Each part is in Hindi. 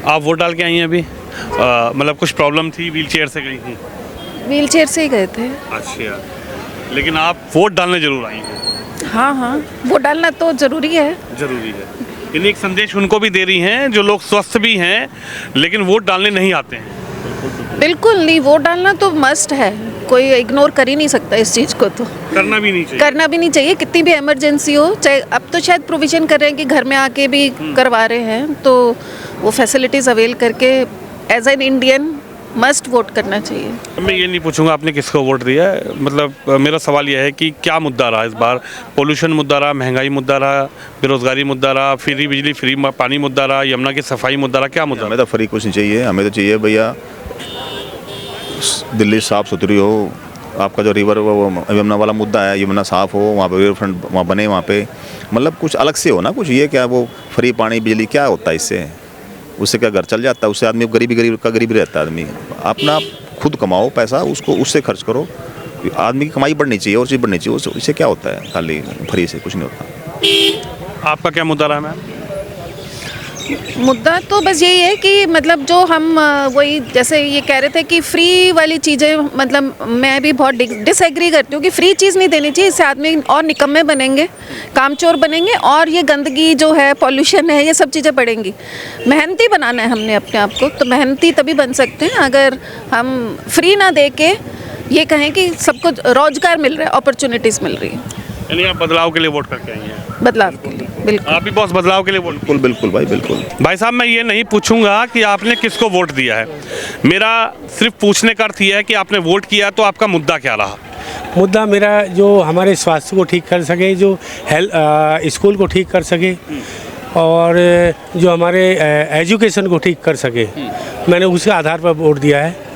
आप वोट डाल के आई हैं अभी? मतलब कुछ प्रॉब्लम थी, व्हील चेयर से गई थी? व्हील चेयर से ही गए थे। अच्छा, लेकिन आप वोट डालने जरूर आई हैं? हाँ हाँ, वोट डालना तो ज़रूरी है। जरूरी है। यानी एक संदेश उनको भी दे रही हैं जो लोग स्वस्थ भी हैं लेकिन वोट डालने नहीं आते हैं। बिल्कुल नहीं, वोट डालना तो मस्ट है, कोई इग्नोर कर ही नहीं सकता इस चीज़ को। तो करना भी नहीं चाहिए। करना भी नहीं चाहिए, कितनी भी इमरजेंसी हो। चाहे अब तो शायद प्रोविज़न कर रहे हैं कि घर में आके भी करवा रहे हैं, तो वो फैसिलिटीज़ अवेल करके as an Indian must vote करना चाहिए। मैं ये नहीं पूछूंगा आपने किसको वोट दिया है, मतलब मेरा सवाल यह है कि क्या मुद्दा रहा इस बार? पोल्यूशन मुद्दा रहा, महंगाई मुद्दा रहा, बेरोजगारी मुद्दा रहा, फ्री बिजली फ्री पानी मुद्दा रहा, यमुना की सफाई मुद्दा रहा, क्या मुद्दा? हमें तो फ्री कुछ नहीं चाहिए, हमें तो चाहिए भैया दिल्ली साफ़ सुथरी हो। आपका जो रिवर वो यमुना वाला मुद्दा है, यमुना साफ़ हो, वहाँ पे रिवर फ्रंट वहाँ बने, वहाँ पे मतलब कुछ अलग से हो ना कुछ। ये क्या वो फ्री पानी बिजली क्या होता है इससे? उससे क्या घर चल जाता है? उससे आदमी गरीब रहता है आदमी। अपना खुद कमाओ पैसा, उसको उससे खर्च करो। आदमी की कमाई बढ़नी चाहिए और चीज़ बढ़नी चाहिए। इससे क्या होता है? खाली फ्री से कुछ नहीं होता। आपका क्या मुद्दा रहा मैम? मुद्दा तो बस यही है कि मतलब जो हम वही जैसे ये कह रहे थे कि फ्री वाली चीज़ें, मतलब मैं भी बहुत डिसएग्री करती हूँ कि फ्री चीज़ नहीं देनी चाहिए। इससे आदमी और निकम्मे बनेंगे, कामचोर बनेंगे, और ये गंदगी जो है, पॉल्यूशन है, ये सब चीज़ें बढ़ेंगी। मेहनती बनाना है हमने अपने आप को, तो मेहनती तभी बन सकते हैं अगर हम फ्री ना दे के ये कहें कि सबको रोजगार मिल रहा है, अपॉर्चुनिटीज़ मिल रही है। यानी आप बदलाव के लिए वोट करके आई हैं? बदलाव के लिए बिल्कुल। आप भी बॉस बदलाव के लिए वोट? बिल्कुल बिल्कुल भाई, बिल्कुल। भाई साहब, मैं ये नहीं पूछूंगा कि आपने किसको वोट दिया है, मेरा सिर्फ पूछने का अर्थ यह है कि आपने वोट किया तो आपका मुद्दा क्या रहा? मुद्दा मेरा जो हमारे स्वास्थ्य को ठीक कर सके, जो स्कूल को ठीक कर सके, और जो हमारे एजुकेशन को ठीक कर सके, मैंने उसी आधार पर वोट दिया है।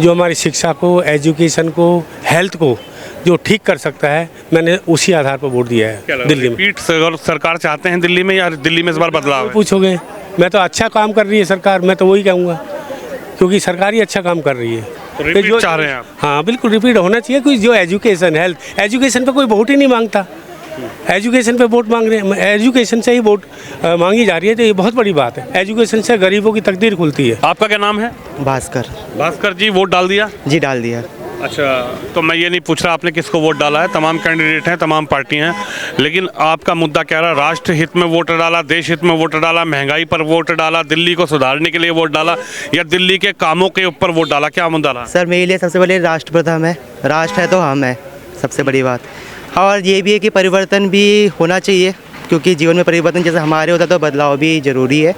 जो हमारी शिक्षा को, एजुकेशन को, हेल्थ को जो ठीक कर सकता है, मैंने उसी आधार पर वोट दिया है। दिल्ली में रिपीट सरकार चाहते हैं दिल्ली में, या दिल्ली में इस बार बदलाव है? पूछोगे, मैं तो अच्छा काम कर रही है सरकार, मैं तो वही कहूँगा, क्योंकि सरकार ही अच्छा काम कर रही है। तो रिपीट चाह रहे हैं आप? हाँ बिल्कुल, रिपीट होना चाहिए। कोई जो एजुकेशन, हेल्थ, एजुकेशन पे कोई वोट ही नहीं मांगता, एजुकेशन पे वोट मांग रहे हैं। एजुकेशन से ही वोट मांगी जा रही है, तो ये बहुत बड़ी बात है। एजुकेशन से गरीबों की तकदीर खुलती है। आपका क्या नाम है? भास्कर। भास्कर जी, वोट डाल दिया? जी डाल दिया। अच्छा, तो मैं ये नहीं पूछ रहा आपने किसको वोट डाला है, तमाम कैंडिडेट हैं, तमाम पार्टियां हैं, लेकिन आपका मुद्दा क्या रहा? राष्ट्र हित में वोट डाला, देश हित में वोट डाला, महंगाई पर वोट डाला, दिल्ली को सुधारने के लिए वोट डाला, या दिल्ली के कामों के ऊपर वोट डाला? क्या मुद्दा रहा? सर मेरे लिए सबसे पहले राष्ट्र प्रथम है, राष्ट्र है तो हम है, सबसे बड़ी बात। और ये भी है कि परिवर्तन भी होना चाहिए, क्योंकि जीवन में परिवर्तन जैसे हमारे होता है तो बदलाव भी ज़रूरी है।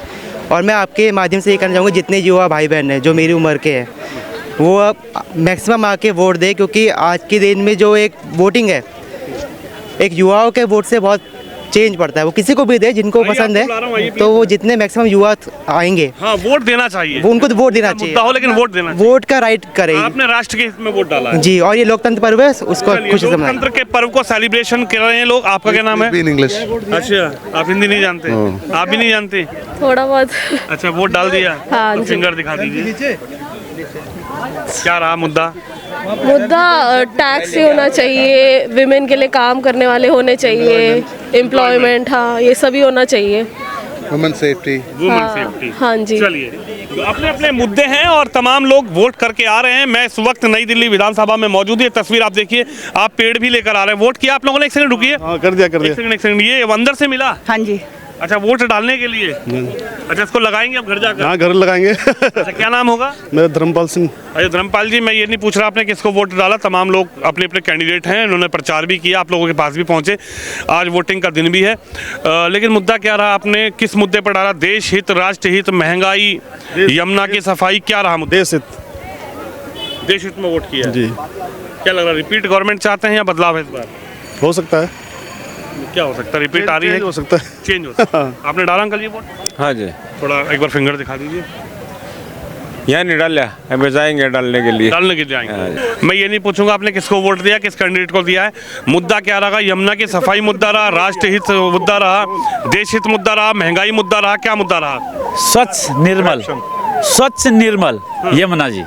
और मैं आपके माध्यम से ये कहना चाहूँगा, जितने युवा भाई बहन हैं जो मेरी उम्र के हैं, वो मैक्सिमम आके वोट दें, क्योंकि आज के दिन में जो एक वोटिंग है, एक युवाओं के वोट से बहुत चेंज पड़ता है। वो किसी को भी दे जिनको पसंद है, तो वो जितने मैक्सिमम युवा आएंगे, हाँ, वोट देना चाहिए, वो उनको तो वोट देना चाहिए। मुद्दा हो लेकिन वोट देना चाहिए। वोट का राइट करें। आपने राष्ट्र के हित में वोट डाला है जी, और ये लोकतंत्र पर्व है, उसको खुशी से मनाएं। लोकतंत्र के पर्व को सेलिब्रेशन कर रहे हैं लोग। आपका क्या नाम है? इंग्लिश। अच्छा, आप हिंदी नहीं जानते? आप भी नहीं जानते? थोड़ा बहुत। अच्छा, वोट डाल दिया? हाँ तो जी। फिंगर दिखा दीजिए। क्या रहा मुद्दा? मुद्दा टैक्स ही होना चाहिए, विमेन के लिए काम करने वाले होने चाहिए, एम्प्लॉयमेंट, हाँ ये सभी होना चाहिए। Women safety. Women safety. हाँ जी। चलिए, तो अपने अपने मुद्दे हैं और तमाम लोग वोट करके आ रहे हैं। मैं इस वक्त नई दिल्ली विधानसभा में मौजूद है। तस्वीर आप देखिए, आप पेड़ भी लेकर आ रहे हैं। वोट किया आप लोगों ने? एक सेकंड रुकिए। हाँ, कर दिया। एक सेकंड, ये अंदर से मिला? हाँ जी। अच्छा, वोट डालने के लिए? अच्छा, इसको लगाएंगे अब घर जाकर? हाँ, घर लगाएंगे। अच्छा, क्या नाम होगा? मेरा धर्मपाल सिंह। अरे धर्मपाल जी, मैं ये नहीं पूछ रहा आपने किसको वोट डाला, तमाम लोग अपने अपने कैंडिडेट हैं, उन्होंने प्रचार भी किया, आप लोगों के पास भी पहुंचे, आज वोटिंग का दिन भी है, लेकिन मुद्दा क्या रहा? आपने किस मुद्दे पर डाला? देश हित, राष्ट्र हित, महंगाई, यमुना की सफाई, क्या रहा मुद्दा? देश हित। देश हित में वोट किया जी। क्या लग रहा है, रिपीट गवर्नमेंट चाहते हैं या बदलाव है इस बार? हो सकता है। क्या हो सकता है? रिपीट आ रही है? हो सकता है। चेंज हो सकता है। आपने डाला अंकल जी वोट? हाँ जी। थोड़ा एक बार फिंगर दिखा दीजिए। यहाँ नहीं डाला, अब जाएंगे डालने के लिए। डालने के लिए आएंगे। मैं ये नहीं पूछूंगा आपने किसको वोट दिया, किस कैंडिडेट को दिया है। मुद्दा क्या रहा? यमुना की सफाई मुद्दा रहा, राष्ट्र हित मुद्दा रहा, देश हित मुद्दा रहा, महंगाई मुद्दा रहा, क्या मुद्दा रहा? स्वच्छ निर्मल यमुना जी,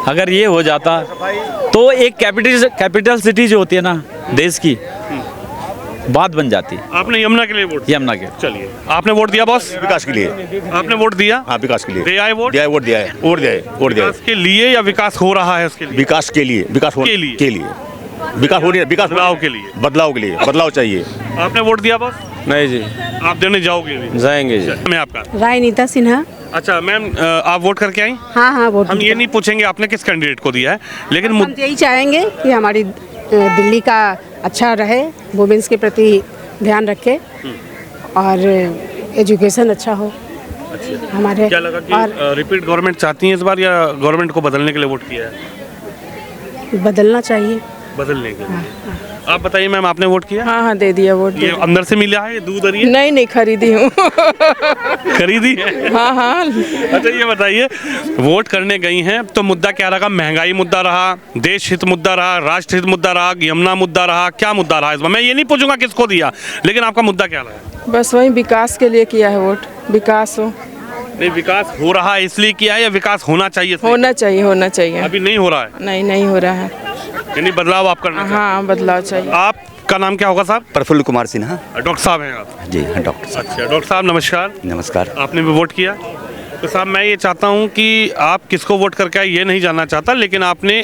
अगर ये हो जाता तो एक कैपिटल सिटी जो होती है ना देश की, बात बन जाती। आपने यमुना के लिए वोट दिया? यमुना के। चलिए, आपने वोट दिया बॉस? विकास के लिए। आपने वोट दिया? हाँ, विकास के लिए दिया है वोट? दिया है, वोट दिया है, वोट दिया है, वोट दिया है। विकास के लिए या विकास हो रहा है उसके लिए? विकास के लिए, विकास के लिए। के लिए विकास हो रही है, विकास बदलाव के लिए। बदलाव के लिए, बदलाव चाहिए। आपने वोट दिया बॉस? नहीं जी, आप देने जाओगे भी? जाएंगे जी। मैं आपका। राजनीता सिन्हा। अच्छा मैम, आप वोट करके आई? हाँ हाँ वोट। हम ये नहीं पूछेंगे आपने किस कैंडिडेट को दिया है, लेकिन हम यही चाहेंगे कि हमारी दिल्ली का अच्छा रहे, वुमेन्स के प्रति ध्यान रखे और एजुकेशन अच्छा हो हमारे। क्या लगा कि रिपीट गवर्नमेंट चाहती है इस बार, या गवर्नमेंट को बदलने के लिए वोट किया है? बदलना चाहिए। बदलने के लिए। आप बताइए मैम, आपने वोट किया? हाँ हाँ दे दिया वोट। ये अंदर से मिला है, ये दूध और ये नहीं नहीं खरीदी हूँ। खरीदी है? हाँ हाँ। अच्छा ये बताइए, वोट करने गई हैं तो मुद्दा क्या रहा? महंगाई मुद्दा रहा, देश हित मुद्दा रहा, राष्ट्र हित मुद्दा रहा, यमुना मुद्दा रहा, क्या मुद्दा रहा इस बार? मैं ये नहीं पूछूंगा किसको दिया, लेकिन आपका मुद्दा क्या रहा? बस वही विकास के लिए किया है वोट, विकास हो। नहीं, विकास हो रहा है इसलिए किया है या विकास होना चाहिए? होना चाहिए, होना चाहिए। अभी नहीं हो रहा है? नहीं नहीं हो रहा है। यानी बदलाव आप करना चाहते हैं? हाँ बदलाव चाहिए। आपका नाम क्या होगा साहब? प्रफुल्ल कुमार सिन्हा। डॉक्टर साहब हैं आप? जी हाँ डॉक्टर साहब। अच्छा डॉक्टर साहब नमस्कार। नमस्कार। आपने भी वोट किया? तो साहब मैं ये चाहता हूँ कि आप किसको वोट करके आए ये नहीं जानना चाहता, लेकिन आपने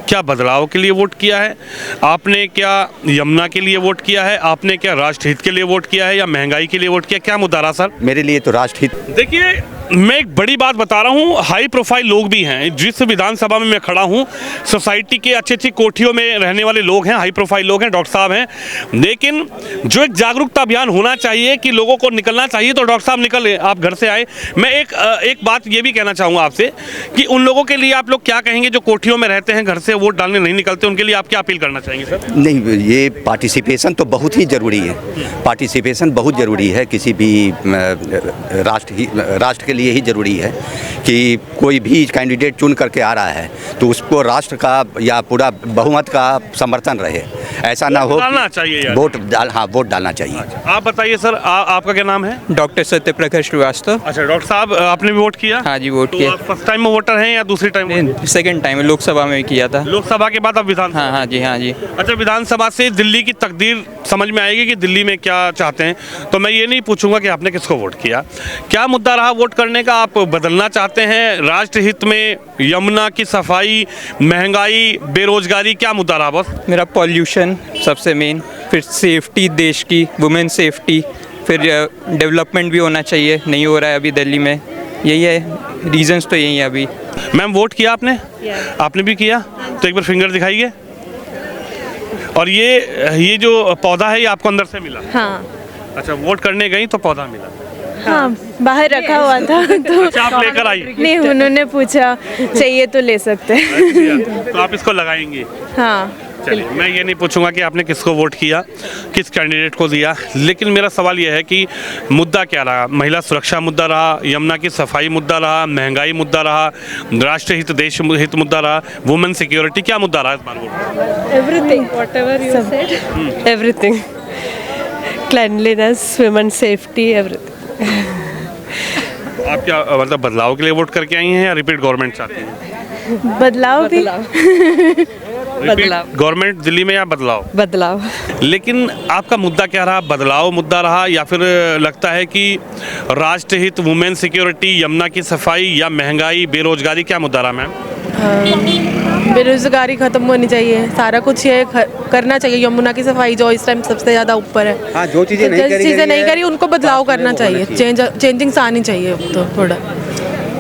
क्या बदलाव के लिए वोट किया है, आपने क्या यमुना के लिए वोट किया है, आपने क्या राष्ट्रहित के लिए वोट किया है या महंगाई के लिए वोट किया, क्या मुद्दा रहा सर? मेरे लिए तो राष्ट्रहित। देखिए मैं एक बड़ी बात बता रहा हूँ, हाई प्रोफाइल लोग भी हैं जिस विधानसभा में मैं खड़ा हूँ, सोसाइटी के अच्छी अच्छी कोठियों में रहने वाले लोग हैं, हाई प्रोफाइल लोग हैं, डॉक्टर साहब हैं, लेकिन जो एक जागरूकता अभियान होना चाहिए कि लोगों को निकलना चाहिए, तो डॉक्टर साहब निकले, आप घर से आए। मैं एक बात ये भी कहना चाहूँगा आपसे कि उन लोगों के लिए आप लोग क्या कहेंगे जो कोठियों में रहते हैं, घर से वोट डालने नहीं निकलते, उनके लिए आप क्या अपील करना चाहेंगे सर? नहीं, ये पार्टिसिपेशन तो बहुत ही ज़रूरी है, पार्टिसिपेशन बहुत ज़रूरी है, किसी भी राष्ट्र के लिए ही ज़रूरी है कि कोई भी कैंडिडेट चुन करके आ रहा है तो उसको राष्ट्र का या पूरा बहुमत का समर्थन रहे, ऐसा ना हो। डालना चाहिए यार। वोट डालना चाहिए। आप बताइए सर, आपका क्या नाम है? डॉक्टर सत्यप्रकाश श्रीवास्तव। अच्छा डॉक्टर साहब, आपने भी वोट किया? हाँ जी वोट तो किया। आप फर्स्ट टाइम में वोटर हैं या दूसरी टाइम? सेकंड टाइम लोकसभा में किया था। लोकसभा के बाद अब विधानसभा? हाँ हाँ जी, हाँ जी। अच्छा विधानसभा से दिल्ली की तकदीर समझ में आएगी कि दिल्ली में क्या चाहते हैं, तो मैं ये नहीं पूछूंगा कि आपने किसको वोट किया, क्या मुद्दा रहा वोट करने का, आप बदलना चाहते हैं राष्ट्र हित में, यमुना की सफाई, महंगाई, बेरोजगारी, क्या मुद्दा रहा बस? मेरा पॉल्यूशन सबसे मेन, फिर सेफ्टी, देश की वुमेन सेफ्टी, फिर डेवलपमेंट भी होना चाहिए, नहीं हो रहा है अभी दिल्ली में, यही है रीजंस तो यही है अभी। मैम वोट किया आपने? आपने भी किया? तो एक बार फिंगर दिखाइए। और ये जो पौधा है ये आपको अंदर से मिला? हाँ। अच्छा वोट करने गई तो पौधा मिला? हाँ बाहर रखा हुआ था तो अच्छा आप लेकर आई? नहीं, उन्होंने पूछा चाहिए तो ले सकते हैं। तो आप इसको लगाएंगे? हाँ। चलिए मैं ये नहीं पूछूंगा कि आपने किसको वोट किया, किस कैंडिडेट को दिया, लेकिन मेरा सवाल यह है कि मुद्दा क्या रहा? महिला सुरक्षा मुद्दा रहा, यमुना की सफाई मुद्दा रहा, महंगाई मुद्दा रहा, राष्ट्रीय हित, देश हित मुद्दा रहा, वुमेन सिक्योरिटी, क्या मुद्दा रहा इस बार vote? Everything, whatever you said, everything, cleanliness, women safety, everything. आप क्या मतलब बदलाव के लिए वोट करके आई हैं या रिपीट गवर्नमेंट चाहती हैं? बदलाव भी। गवर्नमेंट दिल्ली में या बदलाव? बदलाव। लेकिन आपका मुद्दा क्या रहा? बदलाव मुद्दा रहा या फिर लगता है कि राष्ट्रहित, वुमेन सिक्योरिटी, यमुना की सफाई या महंगाई, बेरोजगारी, क्या मुद्दा रहा मैम? बेरोजगारी खत्म होनी चाहिए, सारा कुछ ये करना चाहिए, यमुना की सफाई जो इस टाइम सबसे ज़्यादा ऊपर है। हाँ, जो चीज़ें नहीं करी उनको बदलाव करना चाहिए, चेंजिंग्स आनी चाहिए अब तो थोड़ा।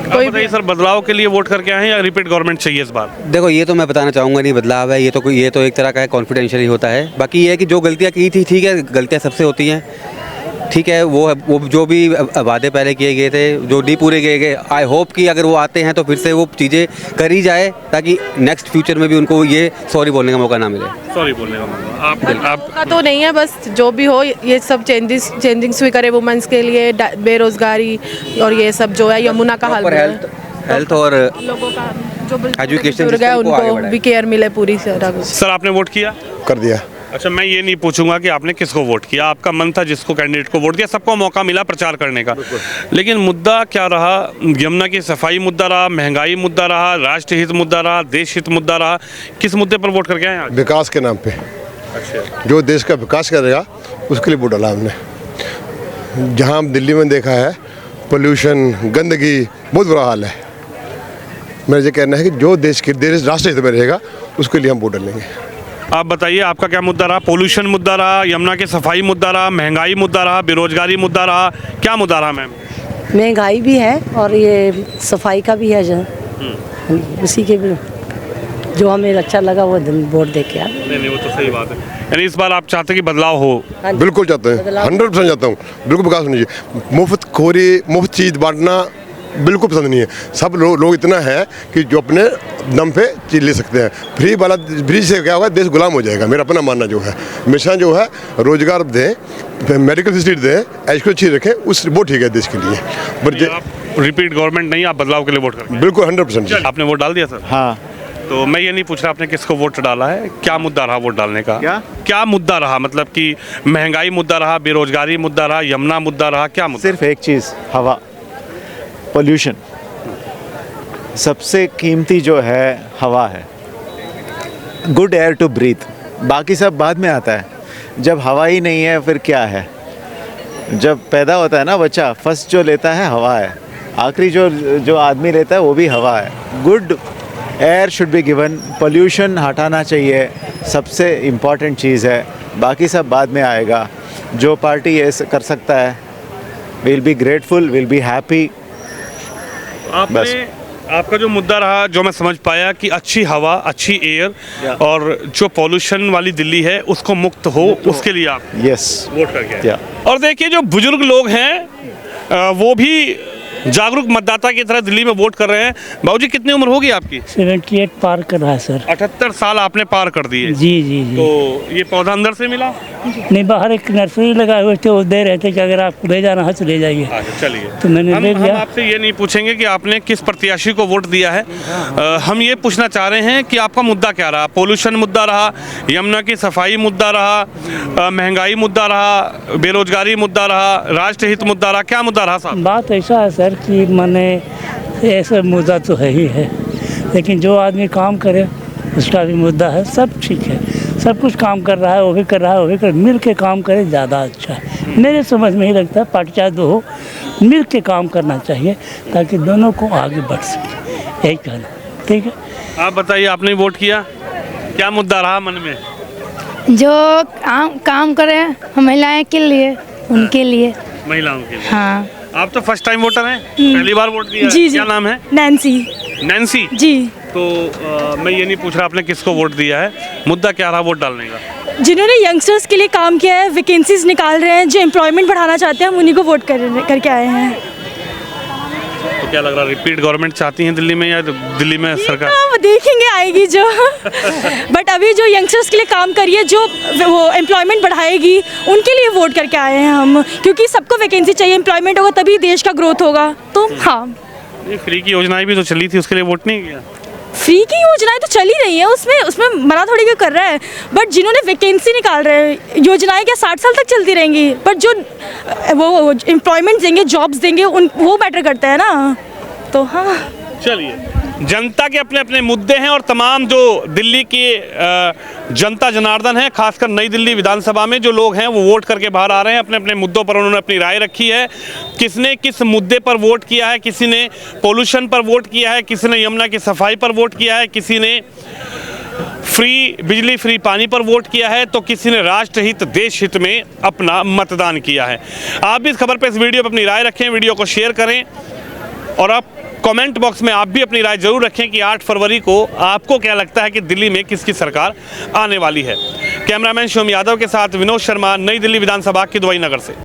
कोई बताइए सर, बदलाव के लिए वोट करके आए हैं या रिपीट गवर्नमेंट चाहिए इस बार? देखो ये तो मैं बताना चाहूँगा नहीं बदलाव है, ये तो एक तरह का है, कॉन्फिडेंशियल ही होता है। बाकी ये है कि जो गलतियाँ की थी, ठीक है, गलतियाँ सबसे होती हैं, ठीक है, वो जो भी वादे पहले किए गए थे, जो नहीं पूरे किए गए, आई होप कि अगर वो आते हैं तो फिर से वो चीज़ें करी जाए ताकि नेक्स्ट फ्यूचर में भी उनको ये सॉरी बोलने का मौका ना मिले। सॉरी बोलने का मौका आपका तो नहीं है, बस जो भी हो ये सब चेंजिंग्स भी करे वुमेन्स के लिए, बेरोजगारी और ये सब जो है, यमुना का हल, हेल्थ और लोगों का जो एजुकेशन उनको भी केयर मिले पूरी तरह। सर आपने वोट किया? कर दिया। अच्छा मैं ये नहीं पूछूंगा कि आपने किसको वोट किया, आपका मन था जिसको कैंडिडेट को वोट दिया, सबको मौका मिला प्रचार करने का, लेकिन मुद्दा क्या रहा? यमुना की सफाई मुद्दा रहा, महंगाई मुद्दा रहा, राष्ट्र हित मुद्दा रहा, देश हित मुद्दा रहा, किस मुद्दे पर वोट करके आए आज? विकास के नाम पे। जो देश का विकास करेगा उसके लिए वोट डाला हमने। जहाँ हम दिल्ली में देखा है पोल्यूशन, गंदगी, बहुत बुरा हाल है। मेरा ये कहना है कि जो देश राष्ट्र हित में रहेगा उसके लिए हम वोट डालेंगे। आप बताइए, आपका क्या मुद्दा रहा? पोल्यूशन मुद्दा रहा, यमुना की सफाई मुद्दा रहा, महंगाई मुद्दा रहा, बेरोजगारी मुद्दा रहा, क्या मुद्दा रहा मैम? महंगाई भी है और ये सफाई का भी है जो उसी के भी जो हमें अच्छा लगा वो वोट दे के नहीं, वो तो सही बात है। यानी इस बार आप चाहते हैं कि बदलाव हो? बिल्कुल चाहते हैं, 100% चाहता हूँ। बिल्कुल विकास होनी चाहिए। मुफ्त चीज़ बांटना बिल्कुल पसंद नहीं है। सब लोग इतना है कि जो अपने दम पे चीज़ ले सकते हैं। फ्री से क्या होगा, देश गुलाम हो जाएगा। मेरा अपना मानना जो है, हमेशा जो है रोजगार दें, मेडिकल फैसिलिटी दें, एजुकेशन अच्छी रखें, वो ठीक है देश के लिए। पर रिपीट गवर्नमेंट नहीं, आप बदलाव के लिए वोट करेंगे? बिल्कुल 100%। आपने वोट डाल दिया सर? हाँ। तो मैं ये नहीं पूछ रहा आपने किसको वोट डाला है, क्या मुद्दा रहा वोट डालने का? क्या मुद्दा रहा? मतलब कि महंगाई मुद्दा रहा, बेरोजगारी मुद्दा रहा, यमुना मुद्दा रहा, क्या मुद्दा? सिर्फ एक चीज़, हवा, पोल्यूशन। सबसे कीमती जो है हवा है, गुड एयर टू ब्रीथ। बाकी सब बाद में आता है। जब हवा ही नहीं है फिर क्या है? जब पैदा होता है ना बच्चा, फर्स्ट जो लेता है हवा है, आखिरी जो आदमी लेता है वो भी हवा है। Good air should be given. Pollution हटाना चाहिए, सबसे इम्पॉर्टेंट चीज़ है। बाकी सब बाद में आएगा। जो पार्टी ये कर सकता है, will be grateful, will be happy. आपका जो मुद्दा रहा, जो मैं समझ पाया कि अच्छी हवा, अच्छी एयर और जो पॉल्यूशन वाली दिल्ली है उसको मुक्त हो, उसके लिए आप वोट करके आए। और देखिए, जो बुजुर्ग लोग हैं वो भी जागरूक मतदाता की तरह दिल्ली में वोट कर रहे हैं। बाबूजी, कितनी उम्र होगी आपकी? 78 पार कर रहा है सर। 78 साल आपने पार कर दिए? जी जी जी। तो ये पौधा अंदर से मिला? नहीं, बाहर एक नर्सरी लगाए हुए थे, वो दे रहे थे कि अगर आपको ले जाना है तो ले जाइए। चलिए, तो मैंने ले लिया। हम आपसे ये नहीं पूछेंगे कि आपने किस प्रत्याशी को वोट दिया है। हम ये पूछना चाह रहे हैं कि आपका मुद्दा क्या रहा? पोल्यूशन मुद्दा रहा, यमुना की सफाई मुद्दा रहा, महंगाई मुद्दा रहा, बेरोजगारी मुद्दा रहा, राष्ट्रहित मुद्दा रहा, क्या मुद्दा रहा साहब? बात ऐसा है सर कि मैंने ऐसा मुद्दा तो है ही है, लेकिन जो आदमी काम करे उसका भी मुद्दा है। सब ठीक है, सब कुछ काम कर रहा है, वो भी कर रहा है, वो भी कर, मिल के काम करे ज़्यादा अच्छा है। मेरे समझ में ही लगता है पार्टी चाहे दो हो, मिल के काम करना चाहिए ताकि दोनों को आगे बढ़ सके। यही कहना, ठीक है? आप बताइए, आपने वोट किया, क्या मुद्दा रहा मन में? जो काम करें महिलाएं के लिए, उनके लिए, महिलाओं के लिए। हाँ। आप तो फर्स्ट टाइम वोटर हैं, पहली बार वोट दिया? जी, क्या नाम है? नैन्सी। नैन्सी जी। तो मैं ये नहीं पूछ रहा आपने किसको वोट दिया है, मुद्दा क्या रहा वोट डालने का? जिन्होंने यंगस्टर्स के लिए काम किया है, वैकेंसीज निकाल रहे हैं, जो एम्प्लॉयमेंट बढ़ाना चाहते हैं, हम उन्हीं को वोट करके आए हैं। तो क्या लग रहा है, रिपीट गवर्नमेंट चाहती हैं दिल्ली में या दिल्ली में सरकार? वो देखेंगे आएगी जो बट अभी जो यंगस्टर्स के लिए काम करिए, जो वो एम्प्लॉयमेंट बढ़ाएगी, उनके लिए वोट करके आए हैं हम, क्योंकि सबको वैकेंसी चाहिए, एम्प्लॉयमेंट होगा तभी देश का ग्रोथ होगा। तो हाँ, ये फ्री की योजनाएं भी तो चली थी, उसके लिए वोट नहीं किया? फ्री की योजनाएं तो चली रही है, उसमें मना थोड़ी क्यों कर रहा है। बट जिन्होंने वैकेंसी निकाल रहे हैं, योजनाएं क्या 60 साल तक चलती रहेंगी, बट जो वो एम्प्लॉयमेंट देंगे, जॉब्स देंगे, वो मैटर करता है ना। तो हाँ, चलिए, जनता के अपने अपने मुद्दे हैं और तमाम जो दिल्ली की जनता जनार्दन है, खासकर नई दिल्ली विधानसभा में जो लोग हैं वो वोट करके बाहर आ रहे हैं। अपने अपने मुद्दों पर उन्होंने अपनी राय रखी है। किसने किस मुद्दे पर वोट किया है? किसी ने पोल्यूशन पर वोट किया है, किसी ने यमुना की सफाई पर वोट किया है, किसी ने फ्री बिजली, फ्री पानी पर वोट किया है, तो किसी ने राष्ट्रहित, देश हित में अपना मतदान किया है। आप भी इस खबर पर, इस वीडियो पर अपनी राय रखें, वीडियो को शेयर करें और आप कमेंट बॉक्स में आप भी अपनी राय जरूर रखें कि 8 फरवरी को आपको क्या लगता है कि दिल्ली में किसकी सरकार आने वाली है। कैमरामैन शिवम यादव के साथ विनोद शर्मा, नई दिल्ली विधानसभा की दुबई नगर से।